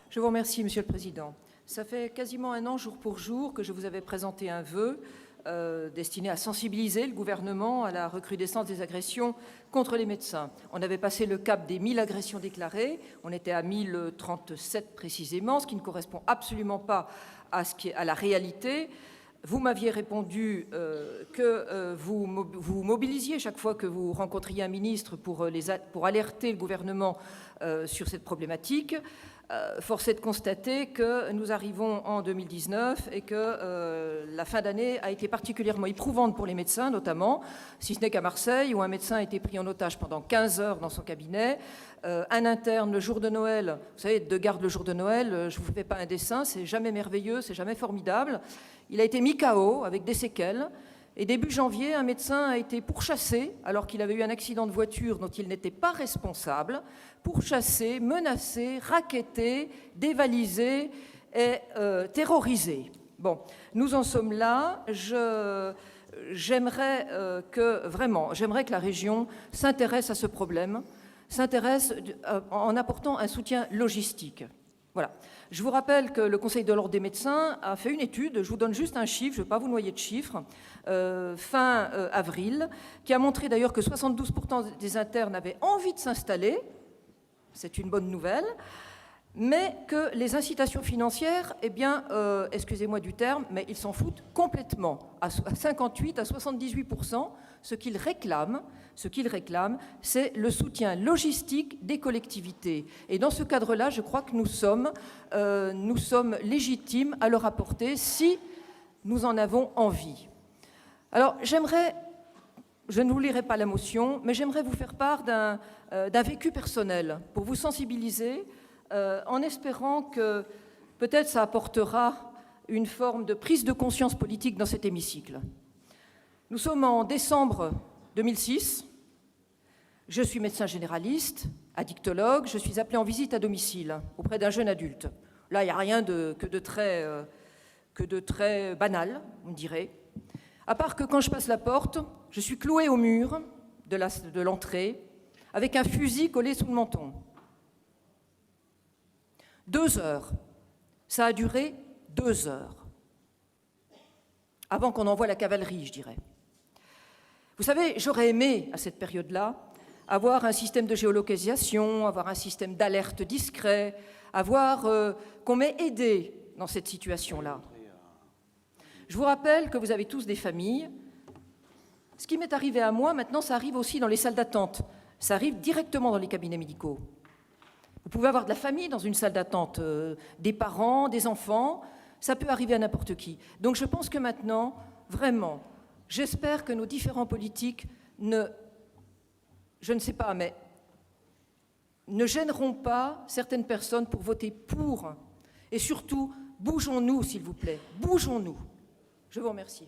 Je vous remercie, Monsieur le Président. Ça fait quasiment un an, jour pour jour, que je vous avais présenté un vœu destiné à sensibiliser le gouvernement à la recrudescence des agressions contre les médecins. On avait passé le cap des 1000 agressions déclarées, on était à 1037 précisément, ce qui ne correspond absolument pas à la réalité. Vous m'aviez répondu que vous mobilisiez chaque fois que vous rencontriez un ministre pour alerter le gouvernement sur cette problématique. Force est de constater que nous arrivons en 2019 et que la fin d'année a été particulièrement éprouvante pour les médecins, notamment, si ce n'est qu'à Marseille, où un médecin a été pris en otage pendant 15 heures dans son cabinet. Un interne le jour de Noël, vous savez, de garde le jour de Noël, je ne vous fais pas un dessin, c'est jamais merveilleux, c'est jamais formidable. Il a été mis KO avec des séquelles. Et début janvier, un médecin a été pourchassé, alors qu'il avait eu un accident de voiture dont il n'était pas responsable, pourchassé, menacé, racketté, dévalisé et terrorisé. Bon, nous en sommes là. J'aimerais que la région s'intéresse à ce problème, s'intéresse en apportant un soutien logistique. Voilà. Je vous rappelle que le Conseil de l'ordre des médecins a fait une étude, je vous donne juste un chiffre, je ne vais pas vous noyer de chiffres, fin avril, qui a montré d'ailleurs que 72% des internes avaient envie de s'installer, c'est une bonne nouvelle, mais que les incitations financières, eh bien, excusez-moi du terme, mais ils s'en foutent complètement, à 58 à 78%, ce qu'ils réclament, c'est le soutien logistique des collectivités. Et dans ce cadre-là, je crois que nous sommes légitimes à leur apporter si nous en avons envie. Alors, je ne vous lirai pas la motion, mais j'aimerais vous faire part d'un vécu personnel pour vous sensibiliser, en espérant que peut-être ça apportera une forme de prise de conscience politique dans cet hémicycle. Nous sommes en décembre 2006. Je suis médecin généraliste, addictologue. Je suis appelée en visite à domicile auprès d'un jeune adulte. Là, il n'y a rien que de très banal, on dirait. À part que quand je passe la porte, je suis clouée au mur de l'entrée avec un fusil collé sous le menton. 2 heures. Ça a duré 2 heures. Avant qu'on envoie la cavalerie, je dirais. Vous savez, j'aurais aimé, à cette période-là, avoir un système de géolocalisation, avoir un système d'alerte discret, qu'on m'ait aidé dans cette situation-là. Je vous rappelle que vous avez tous des familles. Ce qui m'est arrivé à moi, maintenant, ça arrive aussi dans les salles d'attente. Ça arrive directement dans les cabinets médicaux. Vous pouvez avoir de la famille dans une salle d'attente, des parents, des enfants, ça peut arriver à n'importe qui. Donc je pense que maintenant, vraiment, j'espère que nos différents politiques ne gêneront pas certaines personnes pour voter pour. Et surtout, bougeons-nous, s'il vous plaît, bougeons-nous. Je vous remercie.